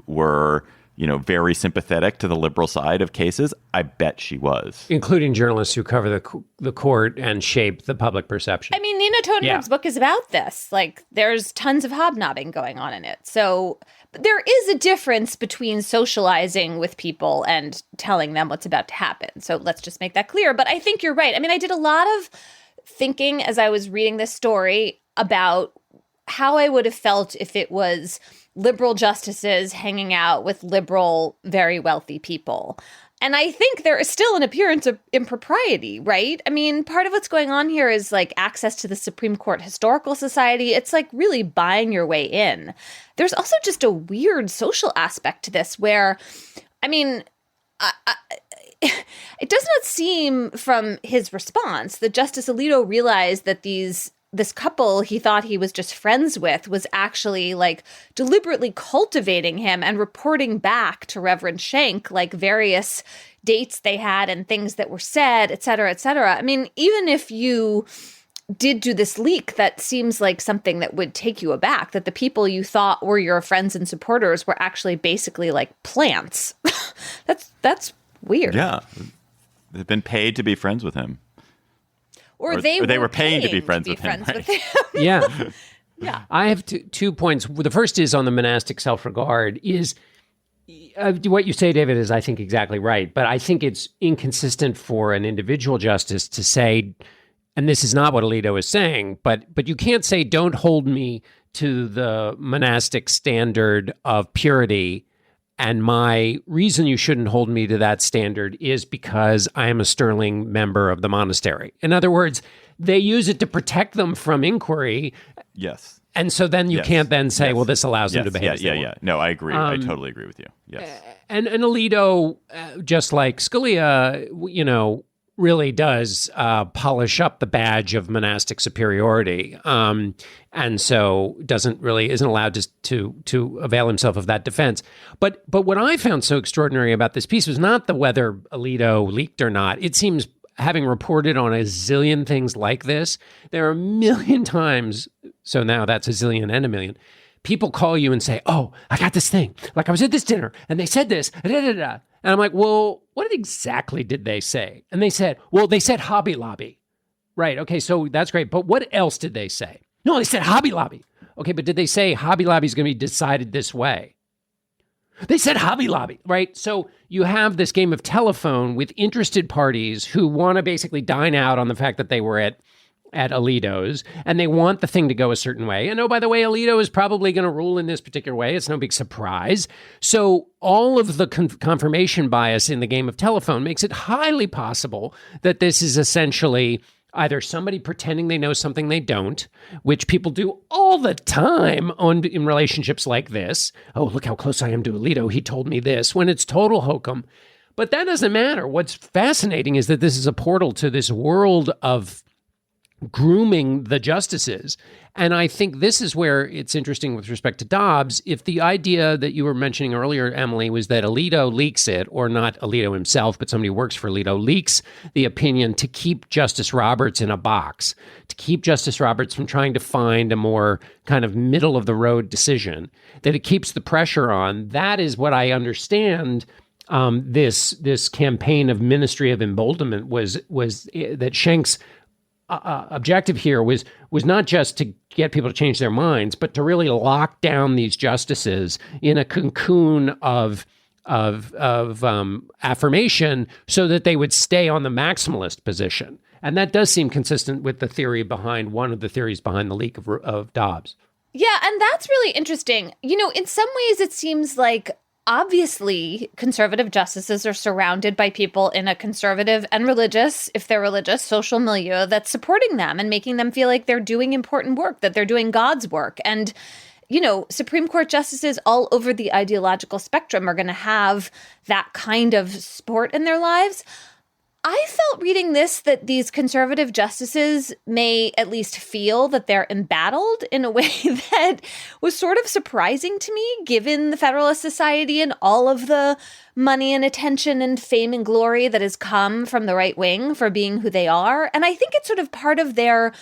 were, very sympathetic to the liberal side of cases? I bet she was. Including journalists who cover the court and shape the public perception. I mean, Nina Totenberg's book is about this. Like, there's tons of hobnobbing going on in it. So there is a difference between socializing with people and telling them what's about to happen. So let's just make that clear. But I think you're right. I mean, I did a lot of thinking as I was reading this story about how I would have felt if it was liberal justices hanging out with liberal, very wealthy people. And I think there is still an appearance of impropriety, right? I mean, part of what's going on here is like access to the Supreme Court Historical Society. It's like really buying your way in. There's also just a weird social aspect to this where, I mean, it does not seem from his response that Justice Alito realized that this couple he thought he was just friends with was actually like deliberately cultivating him and reporting back to Reverend Schenck like various dates they had and things that were said, et cetera, et cetera. I mean, even if you did do this leak, that seems like something that would take you aback, that the people you thought were your friends and supporters were actually basically like plants. That's weird. Yeah. They've been paid to be friends with him. Or they were paying to be friends with him. Right? Yeah. Yeah. I have two points. The first is on the monastic self-regard is what you say, David, is I think exactly right. But I think it's inconsistent for an individual justice to say, and this is not what Alito is saying, but you can't say, don't hold me to the monastic standard of purity. And my reason you shouldn't hold me to that standard is because I am a sterling member of the monastery. In other words, they use it to protect them from inquiry. Yes. And so then you can't then say, well, this allows them to behave. Yeah. No, I agree. I totally agree with you. Yes. And Alito, just like Scalia, really does polish up the badge of monastic superiority, and so isn't allowed to avail himself of that defense. But what I found so extraordinary about this piece was not the whether Alito leaked or not. It seems, having reported on a zillion things like this, there are a million times. So now that's a zillion and a million. People call you and say, "Oh, I got this thing. Like I was at this dinner and they said this." And I'm like, well, what exactly did they say? And they said, well, they said Hobby Lobby. Right. Okay, so that's great. But what else did they say? No, they said Hobby Lobby. Okay, but did they say Hobby Lobby is going to be decided this way? They said Hobby Lobby, right? So you have this game of telephone with interested parties who want to basically dine out on the fact that they were at Alito's, and they want the thing to go a certain way. And oh, by the way, Alito is probably going to rule in this particular way. It's no big surprise. So all of the confirmation bias in the game of telephone makes it highly possible that this is essentially either somebody pretending they know something they don't, which people do all the time in relationships like this. Oh, look how close I am to Alito. He told me this, when it's total hokum. But that doesn't matter. What's fascinating is that this is a portal to this world of grooming the justices. And I think this is where it's interesting with respect to Dobbs. If the idea that you were mentioning earlier, Emily, was that Alito leaks it, or not Alito himself, but somebody who works for Alito leaks the opinion to keep Justice Roberts in a box, to keep Justice Roberts from trying to find a more kind of middle of the road decision, that it keeps the pressure on, that is what I understand. This campaign of Ministry of Emboldenment was that Schenck's objective here was not just to get people to change their minds, but to really lock down these justices in a cocoon of affirmation so that they would stay on the maximalist position. And that does seem consistent with the theory behind one of the theories behind the leak of Dobbs. Yeah, and that's really interesting. In some ways it seems like obviously conservative justices are surrounded by people in a conservative and religious, if they're religious, social milieu that's supporting them and making them feel like they're doing important work, that they're doing God's work. And, Supreme Court justices all over the ideological spectrum are going to have that kind of support in their lives. felt reading this that these conservative justices may at least feel that they're embattled in a way that was sort of surprising to me, given the Federalist Society and all of the money and attention and fame and glory that has come from the right wing for being who they are. And I think it's sort of part of their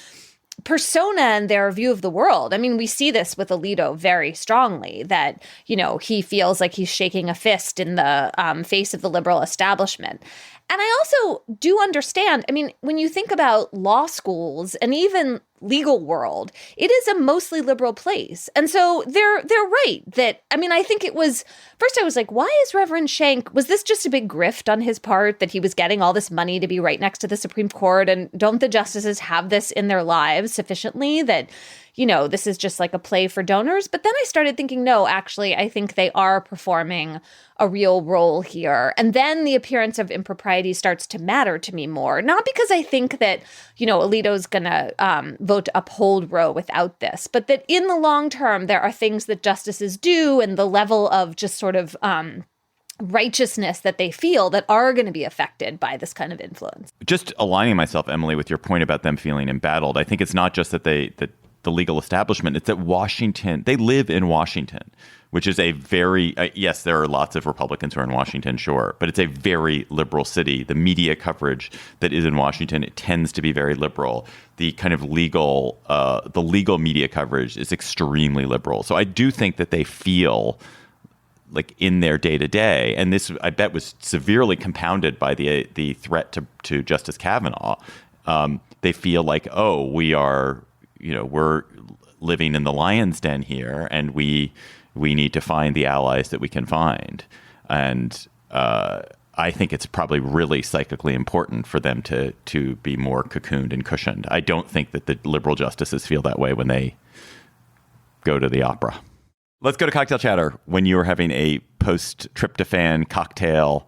persona and their view of the world. I mean, we see this with Alito very strongly, that, you know, he feels like he's shaking a fist in the face of the liberal establishment. And I also do understand, I mean, when you think about law schools and even legal world, it is a mostly liberal place. And so they're right that, I mean, I think it was, first I was like, why is Reverend Schenck, was this just a big grift on his part that he was getting all this money to be right next to the Supreme Court? And don't the justices have this in their lives sufficiently that, you know, this is just like a play for donors? But then I started thinking, no, actually, I think they are performing a real role here. And then the appearance of impropriety starts to matter to me more, not because I think that, you know, Alito's going to vote to uphold Roe without this, but that in the long term, there are things that justices do and the level of just sort of righteousness that they feel that are going to be affected by this kind of influence. Just aligning myself, Emily, with your point about them feeling embattled, I think it's not just that the legal establishment, it's that Washington, they live in Washington, which is a very, yes, there are lots of Republicans who are in Washington, sure, but it's a very liberal city. The media coverage that is in Washington, it tends to be very liberal. The kind of legal media coverage is extremely liberal. So I do think that they feel like in their day to day, and this I bet was severely compounded by the threat to Justice Kavanaugh. They feel like, oh, we are, you know, we're living in the lion's den here, and we need to find the allies that we can find. And I think it's probably really psychically important for them to be more cocooned and cushioned. I don't think that the liberal justices feel that way when they go to the opera. Let's go to cocktail chatter. When you were having a post-tryptophan cocktail,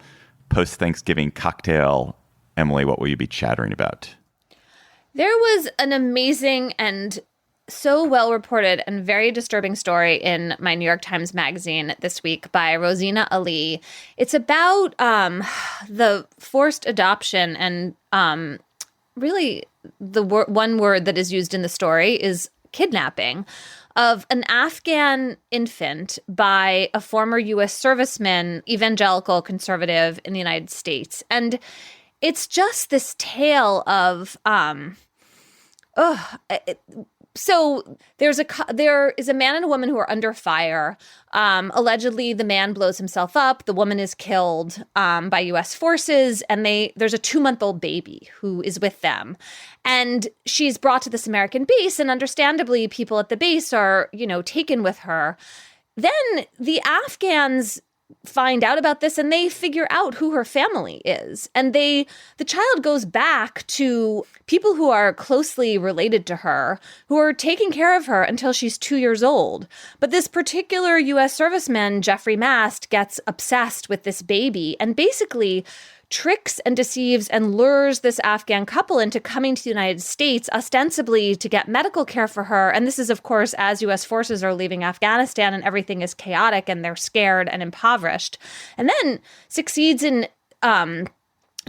post-Thanksgiving cocktail, Emily, what will you be chattering about? There was an amazing and so well reported and very disturbing story in my New York Times Magazine this week by Rozina Ali. It's about the forced adoption, and really the one word that is used in the story is kidnapping of an Afghan infant by a former U.S. serviceman, evangelical conservative in the United States. And it's just this tale of so there is a man and a woman who are under fire. Allegedly, the man blows himself up. The woman is killed by U.S. forces, and there's a 2-month-old baby who is with them. And she's brought to this American base, and understandably, people at the base are, you know, taken with her. Then the Afghans find out about this, and they figure out who her family is. And the child goes back to people who are closely related to her, who are taking care of her until she's 2 years old. But this particular U.S. serviceman, Jeffrey Mast, gets obsessed with this baby and basically tricks and deceives and lures this Afghan couple into coming to the United States, ostensibly to get medical care for her. And this is, of course, as U.S. forces are leaving Afghanistan and everything is chaotic and they're scared and impoverished. And then succeeds in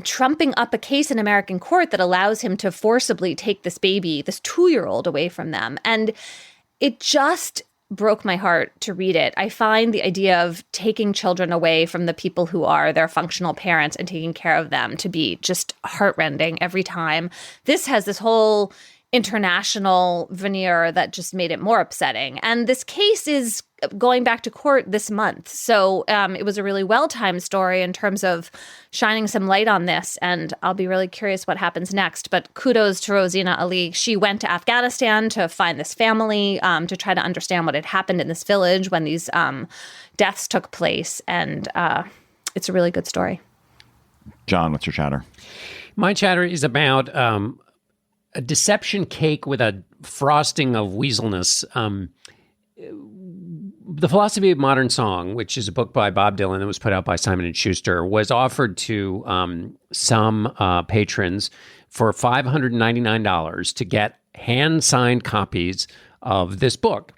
trumping up a case in American court that allows him to forcibly take this baby, this 2-year-old, away from them. And it just broke my heart to read it. I find the idea of taking children away from the people who are their functional parents and taking care of them to be just heartrending every time. This has this whole international veneer that just made it more upsetting. And this case is going back to court this month. So it was a really well-timed story in terms of shining some light on this. And I'll be really curious what happens next. But kudos to Rozina Ali. She went to Afghanistan to find this family, to try to understand what had happened in this village when these deaths took place. And it's a really good story. John, what's your chatter? My chatter is about a deception cake with a frosting of weaselness. The Philosophy of Modern Song, which is a book by Bob Dylan that was put out by Simon & Schuster, was offered to some patrons for $599 to get hand-signed copies of this book.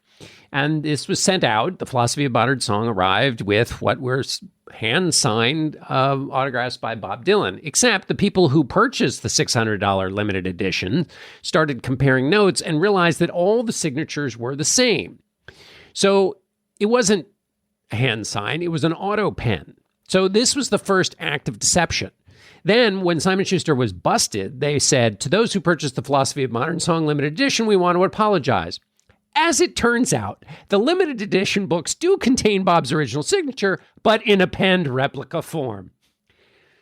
And this was sent out. The Philosophy of Modern Song arrived with what were hand-signed autographs by Bob Dylan, except the people who purchased the $600 limited edition started comparing notes and realized that all the signatures were the same. So it wasn't a hand sign, it was an auto pen. So this was the first act of deception. Then, when Simon Schuster was busted, they said, to those who purchased the Philosophy of Modern Song limited edition, we want to apologize. As it turns out, the limited edition books do contain Bob's original signature, but in a penned replica form.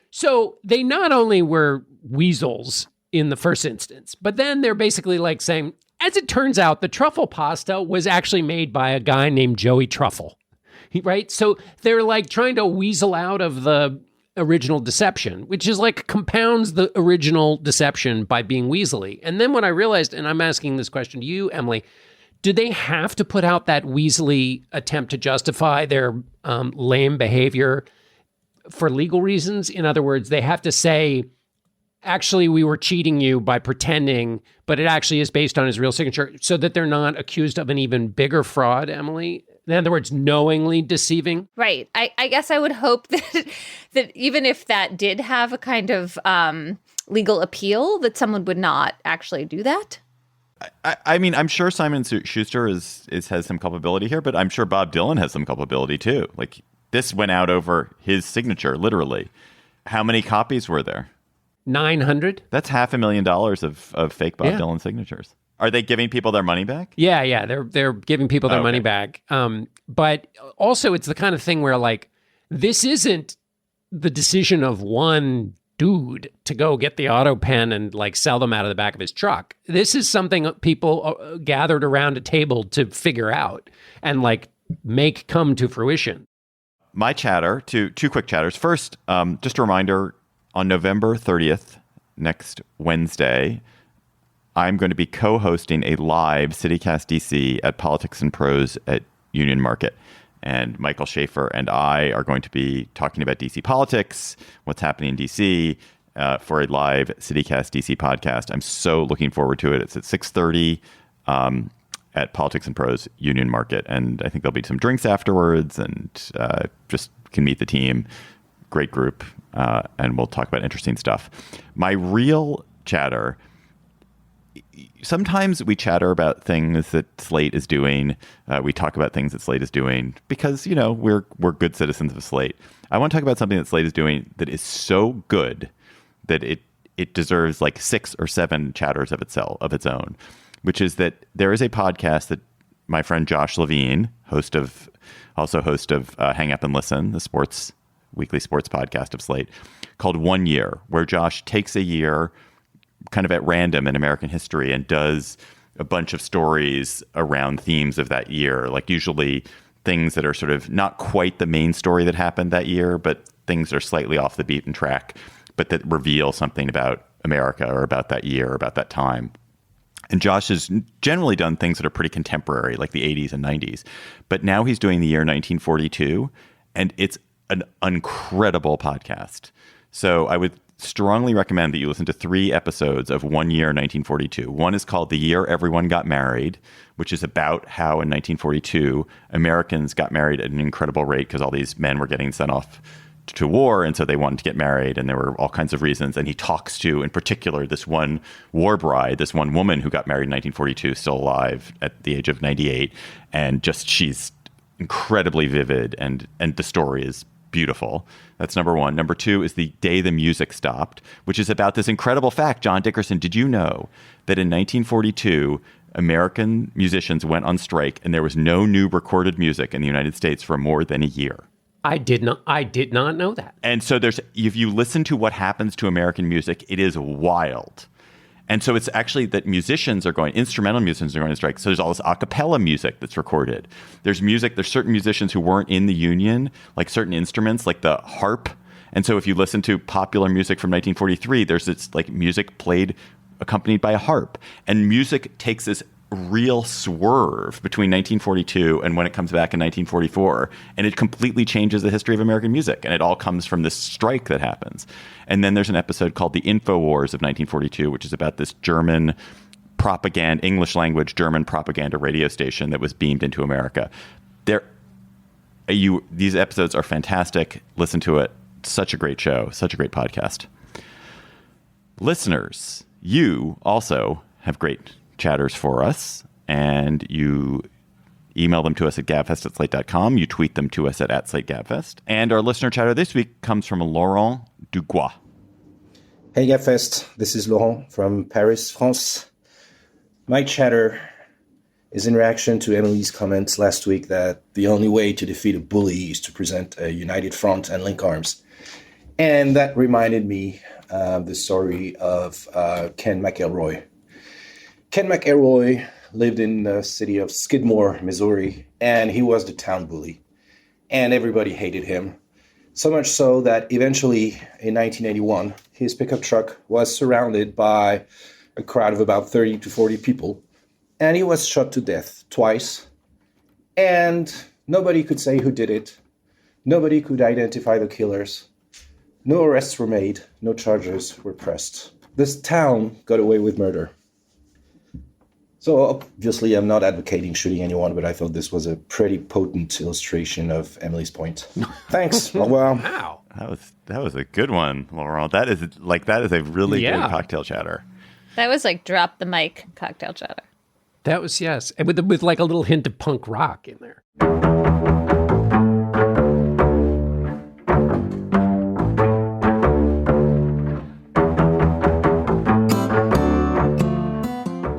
So they not only were weasels in the first instance, but then they're basically like saying, as it turns out, the truffle pasta was actually made by a guy named Joey Truffle, right? So they're like trying to weasel out of the original deception, which is like compounds the original deception by being weaselly. And then when I realized, and I'm asking this question to you, Emily, do they have to put out that weaselly attempt to justify their lame behavior for legal reasons? In other words, they have to say, actually, we were cheating you by pretending, but it actually is based on his real signature, so that they're not accused of an even bigger fraud, Emily? In other words, knowingly deceiving? Right. I guess I would hope that even if that did have a kind of legal appeal, that someone would not actually do that. I mean, I'm sure Simon Schuster has some culpability here, but I'm sure Bob Dylan has some culpability too. Like, this went out over his signature, literally. How many copies were there? 900. That's $500,000 of fake Bob Dylan signatures. Are they giving people their money back? Yeah. They're giving people their money back. But also, it's the kind of thing where, like, this isn't the decision of one dude to go get the auto pen and like sell them out of the back of his truck. This is something people gathered around a table to figure out and like make come to fruition. My chatter, two quick chatters. First, just a reminder, on November 30th, next Wednesday, I'm going to be co-hosting a live CityCast DC at Politics and Prose at Union Market. And Michael Schaffer and I are going to be talking about DC politics, what's happening in DC, for a live CityCast DC podcast. I'm so looking forward to it. It's at 6:30 at Politics and Prose Union Market. And I think there'll be some drinks afterwards and just can meet the team. Great group. And we'll talk about interesting stuff. My real chatter, sometimes we chatter about things that Slate is doing. We talk about things that Slate is doing because, you know, we're good citizens of Slate. I want to talk about something that Slate is doing that is so good that it deserves like 6 or 7 chatters of its own, which is that there is a podcast that my friend Josh Levine, host of Hang Up and Listen, the weekly sports podcast of Slate, called 1 Year, where Josh takes a year kind of at random in American history and does a bunch of stories around themes of that year, like usually things that are sort of not quite the main story that happened that year, but things that are slightly off the beaten track, but that reveal something about America or about that year, or about that time. And Josh has generally done things that are pretty contemporary, like the 80s and 90s. But now he's doing the year 1942, and it's an incredible podcast. So I would strongly recommend that you listen to 3 episodes of 1 Year 1942. One is called The Year Everyone Got Married, which is about how in 1942 Americans got married at an incredible rate because all these men were getting sent off to war, and so they wanted to get married, and there were all kinds of reasons. And he talks to, in particular, this one war bride, this one woman who got married in 1942, still alive at the age of 98, and just she's incredibly vivid, and the story is beautiful. That's number one. Number 2 is The Day the Music Stopped, which is about this incredible fact. John Dickinson, did you know that in 1942, American musicians went on strike and there was no new recorded music in the United States for more than a year? I did not know that. And so if you listen to what happens to American music, it is wild. And so it's actually that instrumental musicians are going to strike. So there's all this a cappella music that's recorded. There's certain musicians who weren't in the union, like certain instruments, like the harp. And so if you listen to popular music from 1943, there's this like music played accompanied by a harp. And music takes this real swerve between 1942 and when it comes back in 1944, and it completely changes the history of American music, and it all comes from this strike that happens. And then there's an episode called The InfoWars of 1942, which is about this German propaganda, English language, German propaganda radio station that was beamed into America. These episodes are fantastic. Listen to it. Such a great show. Such a great podcast. Listeners, you also have great chatters for us, and you email them to us at gabfest@slate.com. You tweet them to us at @SlateGabfest. And our listener chatter this week comes from Laurent Dugois. Hey Gabfest, this is Laurent from Paris, France. My chatter is in reaction to Emily's comments last week that the only way to defeat a bully is to present a united front and link arms. And that reminded me of the story of Ken McElroy. Ken McElroy lived in the city of Skidmore, Missouri, and he was the town bully. And everybody hated him. So much so that eventually, in 1981, his pickup truck was surrounded by a crowd of about 30 to 40 people, and he was shot to death twice. And nobody could say who did it. Nobody could identify the killers. No arrests were made. No charges were pressed. This town got away with murder. So obviously, I'm not advocating shooting anyone, but I thought this was a pretty potent illustration of Emily's point. Thanks. Well, Wow. That was a good one, Laurent. That is a really good cocktail chatter. That was like drop the mic cocktail chatter. That was, yes. And with like a little hint of punk rock in there.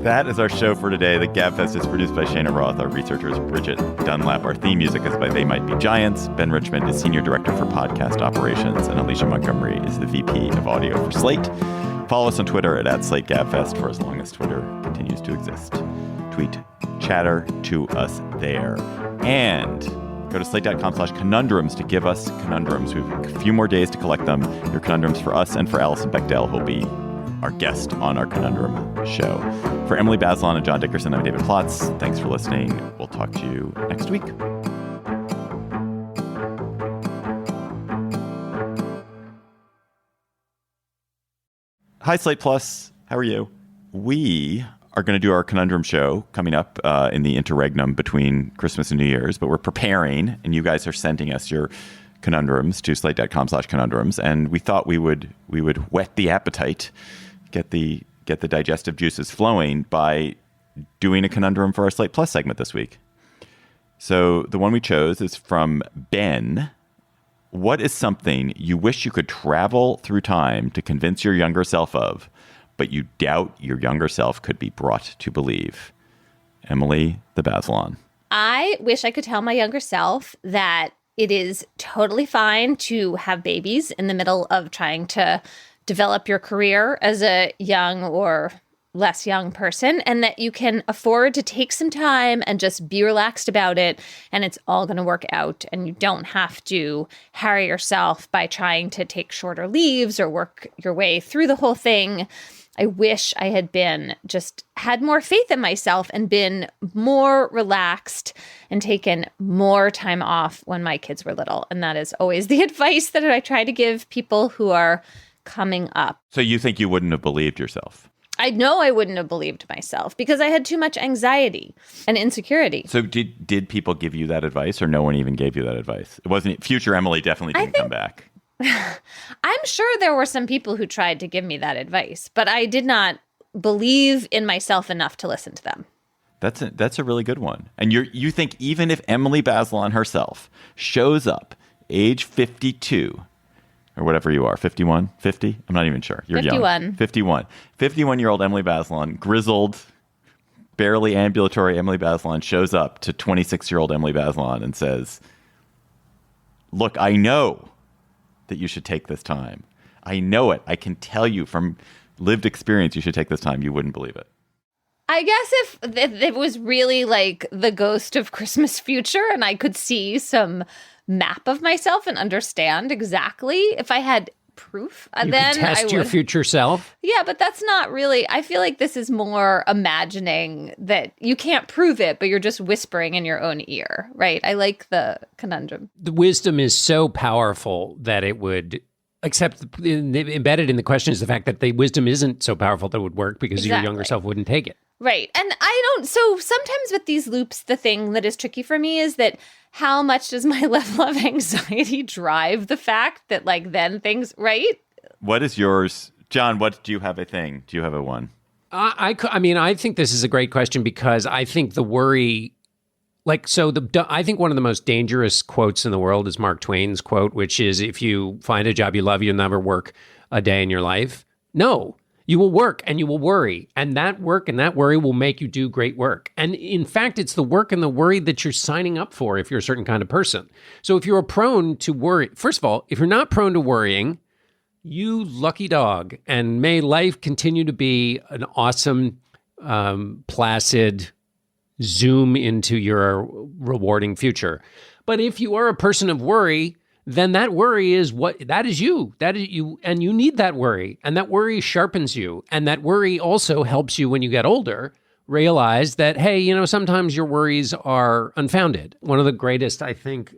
That is our show for today. The Gabfest is produced by Shana Roth. Our researcher is Bridget Dunlap. Our theme music is by They Might Be Giants. Ben Richmond is Senior Director for Podcast Operations. And Alicia Montgomery is the VP of Audio for Slate. Follow us on Twitter at @SlateGabfest for as long as Twitter continues to exist. Tweet chatter to us there. And go to slate.com/conundrums to give us conundrums. We have a few more days to collect them. Your conundrums for us and for Alison Bechdel, who'll be our guest on our Conundrum show. For Emily Bazelon and John Dickinson, I'm David Plotz. Thanks for listening. We'll talk to you next week. Hi, Slate Plus. How are you? We are going to do our Conundrum show coming up in the interregnum between Christmas and New Year's, but we're preparing, and you guys are sending us your conundrums to slate.com/conundrums, and we thought we would whet the appetite, get the digestive juices flowing by doing a conundrum for our Slate Plus segment this week. So the one we chose is from Ben. What is something you wish you could travel through time to convince your younger self of, but you doubt your younger self could be brought to believe? Emily the Bazelon. I wish I could tell my younger self that it is totally fine to have babies in the middle of trying to develop your career as a young or less young person, and that you can afford to take some time and just be relaxed about it, and it's all going to work out, and you don't have to harry yourself by trying to take shorter leaves or work your way through the whole thing. I wish I had had more faith in myself and been more relaxed and taken more time off when my kids were little. And that is always the advice that I try to give people who are coming up. So you think you wouldn't have believed yourself? I know I wouldn't have believed myself because I had too much anxiety and insecurity. So did people give you that advice, or no one even gave you that advice? It wasn't future Emily definitely didn't come back. I'm sure there were some people who tried to give me that advice, but I did not believe in myself enough to listen to them. That's a really good one. And you think even if Emily Bazelon herself shows up age 52 or whatever you are, 51, 50, I'm not even sure. You're 51. Young. 51. 51-year-old Emily Bazelon, grizzled, barely ambulatory Emily Bazelon shows up to 26-year-old Emily Bazelon and says, "Look, I know that you should take this time. I know it. I can tell you from lived experience you should take this time." You wouldn't believe it. I guess if it was really like the ghost of Christmas future and I could see some map of myself and understand exactly, if I had proof, you then could test I would. your future self. Yeah, but that's not really, I feel like this is more imagining that you can't prove it, but you're just whispering in your own ear, right? I like the conundrum. The wisdom is so powerful that it would, except embedded in the question is the fact that the wisdom isn't so powerful that it would work because your younger self wouldn't take it. Right. And so sometimes with these loops, the thing that is tricky for me is that how much does my level of anxiety drive the fact that like then things, right? What is yours? John, what do you have a thing? Do you have a one? I mean, I think this is a great question because I think the worry, I think one of the most dangerous quotes in the world is Mark Twain's quote, which is, if you find a job you love, you'll never work a day in your life. No, you will work and you will worry. And that work and that worry will make you do great work. And in fact, it's the work and the worry that you're signing up for if you're a certain kind of person. So if you're prone to worry, first of all, if you're not prone to worrying, you lucky dog, and may life continue to be an awesome, placid zoom into your rewarding future. But if you are a person of worry, then that worry is that is you, and you need that worry, and that worry sharpens you, and that worry also helps you when you get older realize that, hey, sometimes your worries are unfounded. One of the greatest, I think,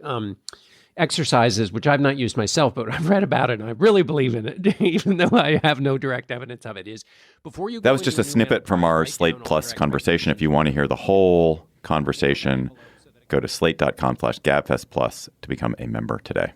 exercises, which I've not used myself, but I've read about it and I really believe in it, even though I have no direct evidence of it, is before you go. That was just a snippet from our Slate Plus conversation. If you want to hear the whole conversation, go to slate.com/GabfestPlus to become a member today.